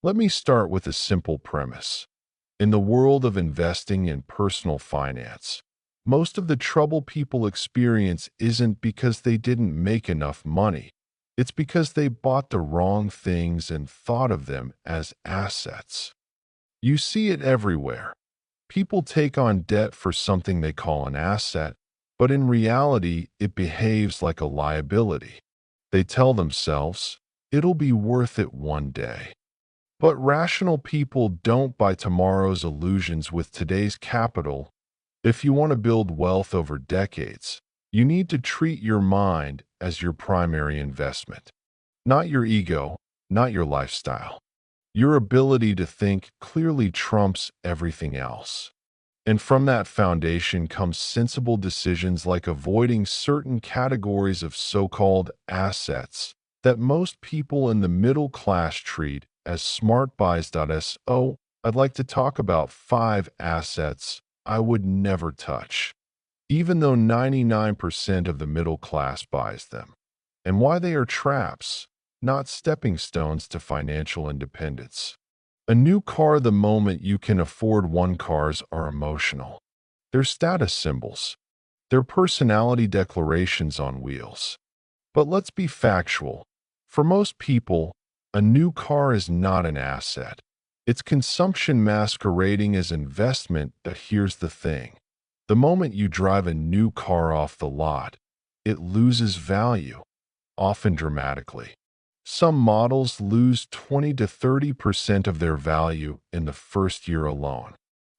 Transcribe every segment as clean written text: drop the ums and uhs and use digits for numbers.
Let me start with a simple premise. In the world of investing in personal finance, most of the trouble people experience isn't because they didn't make enough money. It's because they bought the wrong things and thought of them as assets. You see it everywhere. People take on debt for something they call an asset, but in reality, it behaves like a liability. They tell themselves, it'll be worth it one day. But rational people don't buy tomorrow's illusions with today's capital. If you want to build wealth over decades, you need to treat your mind as your primary investment. Not your ego, not your lifestyle. Your ability to think clearly trumps everything else. And from that foundation comes sensible decisions like avoiding certain categories of so-called assets that most people in the middle class treat as smart buys. So, I'd like to talk about 5 assets I would never touch, even though 99% of the middle class buys them, and why they are traps, not stepping stones to financial independence. A new car the moment you can afford one. Cars are emotional. They're status symbols. They're personality declarations on wheels. But let's be factual. For most people, a new car is not an asset. It's consumption masquerading as investment. But here's the thing. The moment you drive a new car off the lot, it loses value, often dramatically. Some models lose 20 to 30% of their value in the first year alone.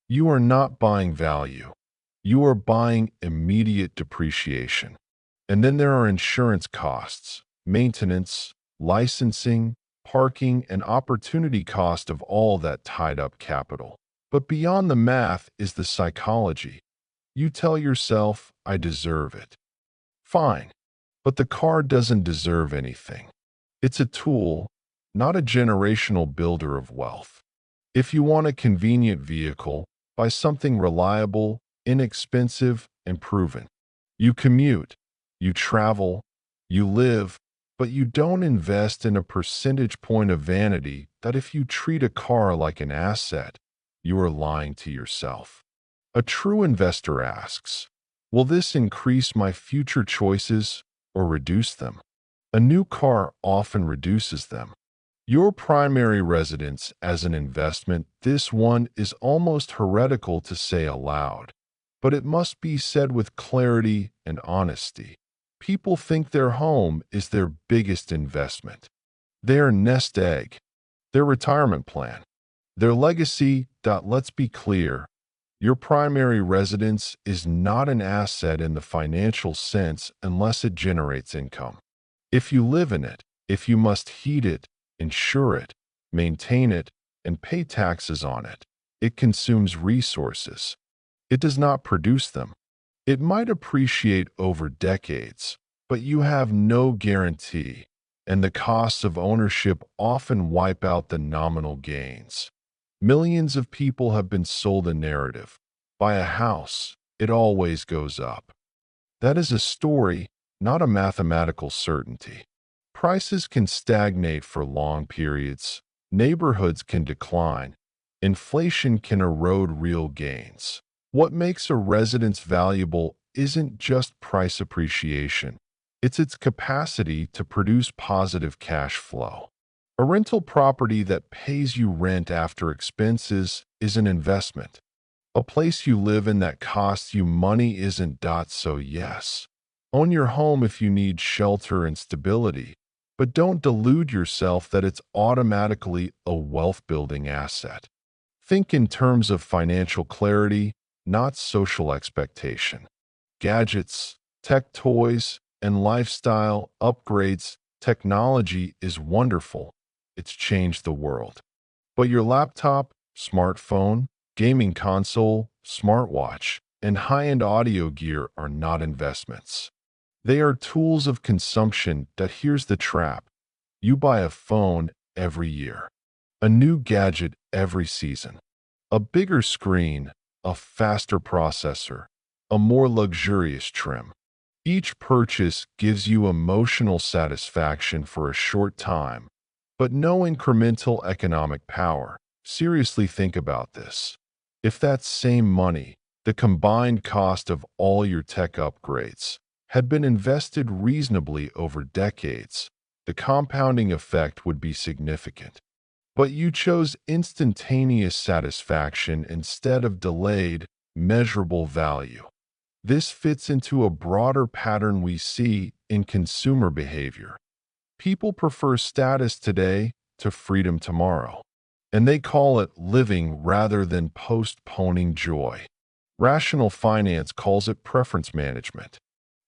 You are not buying value. You are buying immediate depreciation. And then there are insurance costs, maintenance, licensing, parking, and opportunity cost of all that tied up capital. But beyond the math is the psychology. You tell yourself, I deserve it. Fine, but the car doesn't deserve anything. It's a tool, not a generational builder of wealth. If you want a convenient vehicle, buy something reliable, inexpensive, and proven. You commute, you travel, you live, but you don't invest in a percentage point of vanity that if you treat a car like an asset, you are lying to yourself. A true investor asks, will this increase my future choices or reduce them? A new car often reduces them. Your primary residence as an investment, this one is almost heretical to say aloud, but it must be said with clarity and honesty. People think their home is their biggest investment, their nest egg, their retirement plan, their legacy. Let's be clear. Your primary residence is not an asset in the financial sense unless it generates income. If you live in it, if you must heat it, insure it, maintain it, and pay taxes on it, it consumes resources. It does not produce them. It might appreciate over decades, but you have no guarantee, and the costs of ownership often wipe out the nominal gains. Millions of people have been sold a narrative. Buy a house, it always goes up. That is a story, not a mathematical certainty. Prices can stagnate for long periods, neighborhoods can decline, inflation can erode real gains. What makes a residence valuable isn't just price appreciation, it's its capacity to produce positive cash flow. A rental property that pays you rent after expenses is an investment. A place you live in that costs you money isn't. So yes, own your home if you need shelter and stability, but don't delude yourself that it's automatically a wealth-building asset. Think in terms of financial clarity, not social expectation. Gadgets, tech toys, and lifestyle upgrades, technology is wonderful. It's changed the world. But your laptop, smartphone, gaming console, smartwatch, and high-end audio gear are not investments. They are tools of consumption. Here's the trap. You buy a phone every year, a new gadget every season, a bigger screen, a faster processor, a more luxurious trim. Each purchase gives you emotional satisfaction for a short time, but no incremental economic power. Seriously think about this. If that same money, the combined cost of all your tech upgrades, had been invested reasonably over decades, the compounding effect would be significant. But you chose instantaneous satisfaction instead of delayed, measurable value. This fits into a broader pattern we see in consumer behavior. People prefer status today to freedom tomorrow, and they call it living rather than postponing joy. Rational finance calls it preference management.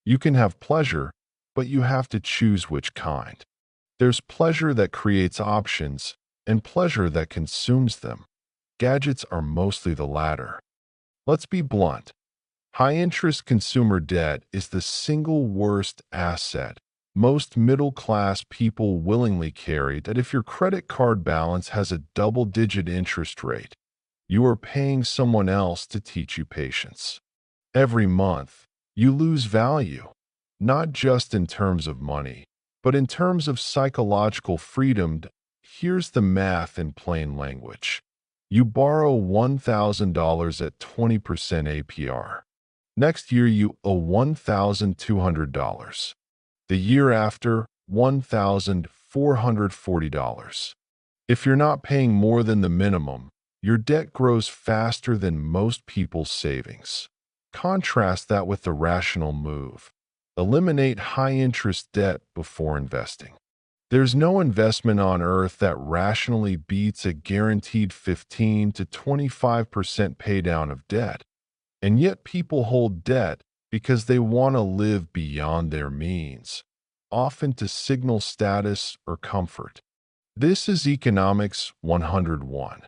You can have pleasure, but you have to choose which kind. There's pleasure that creates options and pleasure that consumes them. Gadgets are mostly the latter. Let's be blunt. High-interest consumer debt is the single worst asset most middle-class people willingly carry. That if your credit card balance has a double-digit interest rate, you are paying someone else to teach you patience. Every month, you lose value, not just in terms of money, but in terms of psychological freedom. Here's the math in plain language. You borrow $1,000 at 20% APR. Next year, you owe $1,200. The year after, $1,440. If you're not paying more than the minimum, your debt grows faster than most people's savings. Contrast that with the rational move. Eliminate high-interest debt before investing. There's no investment on earth that rationally beats a guaranteed 15 to 25% paydown of debt. And yet people hold debt because they want to live beyond their means, often to signal status or comfort. This is Economics 101.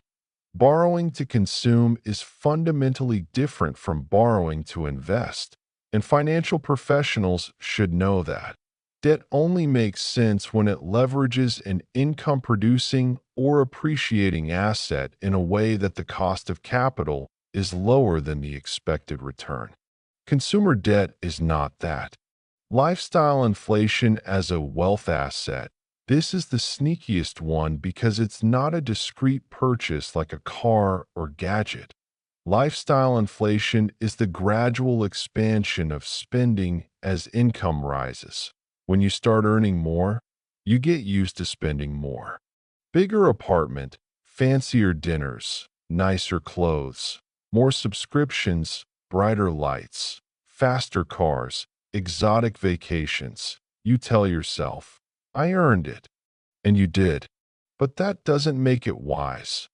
Borrowing to consume is fundamentally different from borrowing to invest, and financial professionals should know that. Debt only makes sense when it leverages an income-producing or appreciating asset in a way that the cost of capital is lower than the expected return. Consumer debt is not that. Lifestyle inflation as a wealth asset. This is the sneakiest one because it's not a discrete purchase like a car or gadget. Lifestyle inflation is the gradual expansion of spending as income rises. When you start earning more, you get used to spending more. Bigger apartment, fancier dinners, nicer clothes, more subscriptions, brighter lights, faster cars, exotic vacations. You tell yourself, I earned it. And you did. But that doesn't make it wise.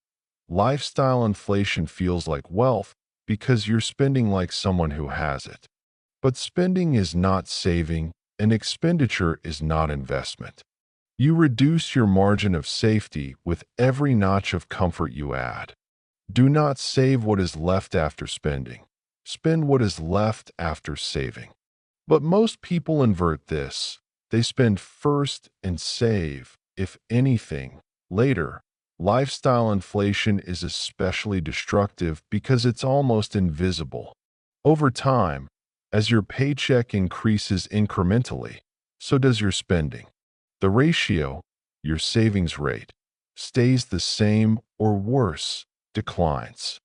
Lifestyle inflation feels like wealth because you're spending like someone who has it. But spending is not saving, and expenditure is not investment. You reduce your margin of safety with every notch of comfort you add. Do not save what is left after spending. Spend what is left after saving. But most people invert this. They spend first and save, if anything, later. Lifestyle inflation is especially destructive because it's almost invisible. Over time, as your paycheck increases incrementally, so does your spending. The ratio, your savings rate, stays the same or worse, declines.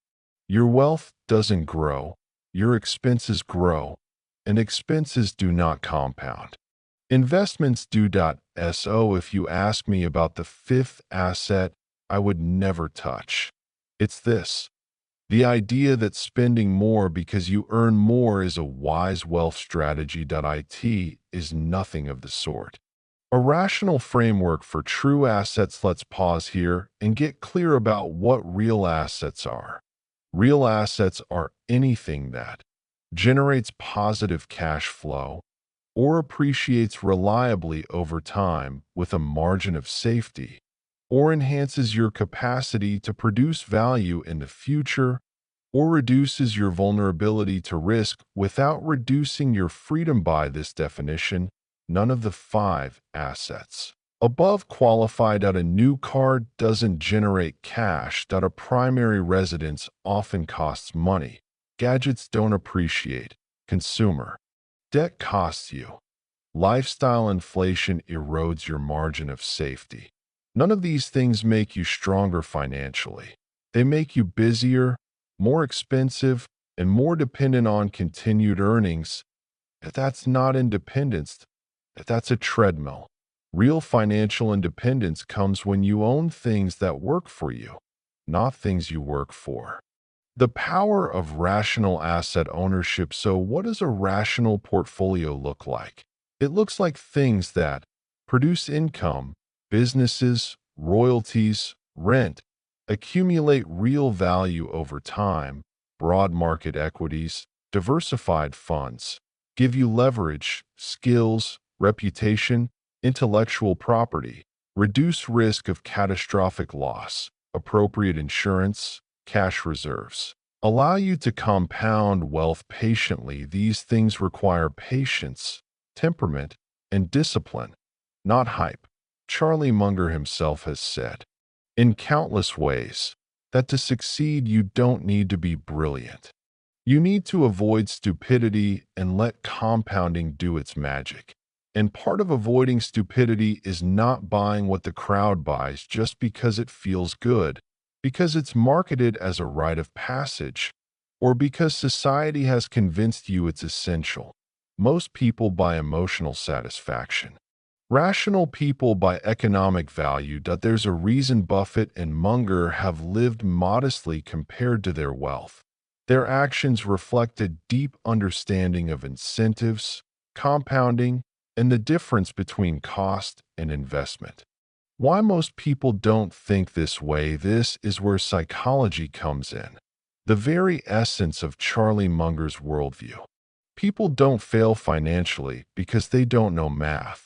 Your wealth doesn't grow, your expenses grow, and expenses do not compound. Investments do. So if you ask me about the fifth asset I would never touch, it's this. The idea that spending more because you earn more is a wise wealth strategy. It is nothing of the sort. A rational framework for true assets. Let's pause here and get clear about what real assets are. Real assets are anything that generates positive cash flow or appreciates reliably over time with a margin of safety, or enhances your capacity to produce value in the future, or reduces your vulnerability to risk without reducing your freedom. By this definition, none of the five assets above qualified. A new car doesn't generate cash. A primary residence often costs money. Gadgets don't appreciate. Consumer debt costs you. Lifestyle inflation erodes your margin of safety. None of these things make you stronger financially. They make you busier, more expensive, and more dependent on continued earnings. If that's not independence, if that's a treadmill. Real financial independence comes when you own things that work for you, not things you work for. The power of rational asset ownership. So, what does a rational portfolio look like? It looks like things that produce income, businesses, royalties, rent, accumulate real value over time, broad market equities, diversified funds, give you leverage, skills, reputation, intellectual property, reduce risk of catastrophic loss, appropriate insurance, cash reserves. Allow you to compound wealth patiently. These things require patience, temperament, and discipline, not hype. Charlie Munger himself has said, in countless ways, that to succeed you don't need to be brilliant. You need to avoid stupidity and let compounding do its magic. And part of avoiding stupidity is not buying what the crowd buys just because it feels good, because it's marketed as a rite of passage, or because society has convinced you it's essential. Most people buy emotional satisfaction. Rational people buy economic value. There's a reason Buffett and Munger have lived modestly compared to their wealth. Their actions reflect a deep understanding of incentives, compounding, and the difference between cost and investment. Why most people don't think this way. This is where psychology comes in. The very essence of Charlie Munger's worldview. People don't fail financially because they don't know math.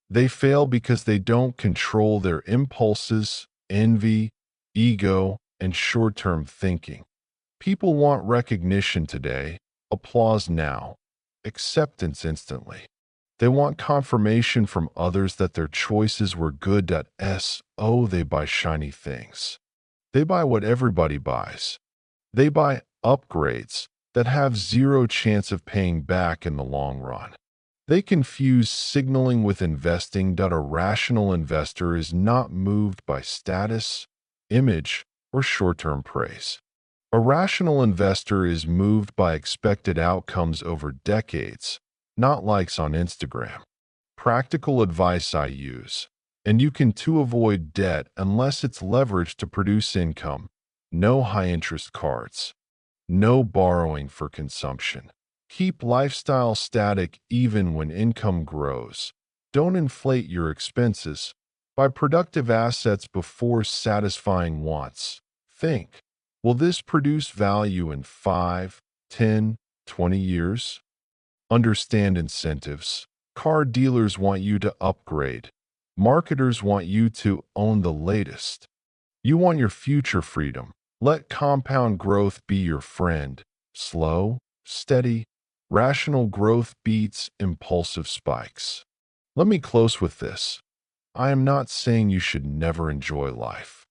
They fail because they don't control their impulses, envy, ego, and short-term thinking. People want recognition today, applause now, acceptance instantly. They want confirmation from others that their choices were good. They buy shiny things. They buy what everybody buys. They buy upgrades that have zero chance of paying back in the long run. They confuse signaling with investing. A rational investor is not moved by status, image, or short-term praise. A rational investor is moved by expected outcomes over decades, not likes on Instagram. Practical advice I use. And you can too avoid debt unless it's leveraged to produce income. No high-interest cards. No borrowing for consumption. Keep lifestyle static even when income grows. Don't inflate your expenses. Buy productive assets before satisfying wants. Think, will this produce value in 5, 10, 20 years? Understand incentives. Car dealers want you to upgrade. Marketers want you to own the latest. You want your future freedom. Let compound growth be your friend. Slow, steady, rational growth beats impulsive spikes. Let me close with this. I am not saying you should never enjoy life.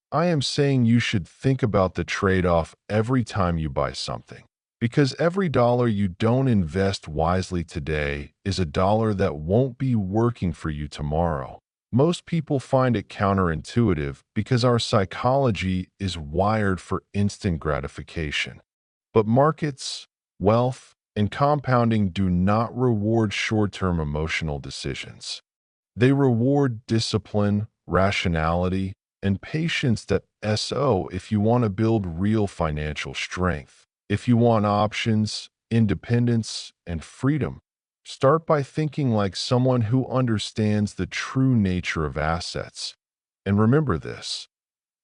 I am saying you should think about the trade-off every time you buy something. Because every dollar you don't invest wisely today is a dollar that won't be working for you tomorrow. Most people find it counterintuitive because our psychology is wired for instant gratification. But markets, wealth, and compounding do not reward short-term emotional decisions. They reward discipline, rationality, and patience. If you want to build real financial strength, if you want options, independence, and freedom, start by thinking like someone who understands the true nature of assets. And remember this,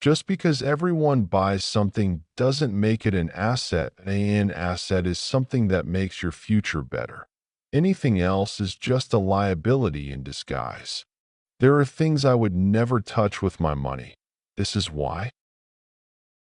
just because everyone buys something doesn't make it an asset. An asset is something that makes your future better. Anything else is just a liability in disguise. There are things I would never touch with my money. This is why.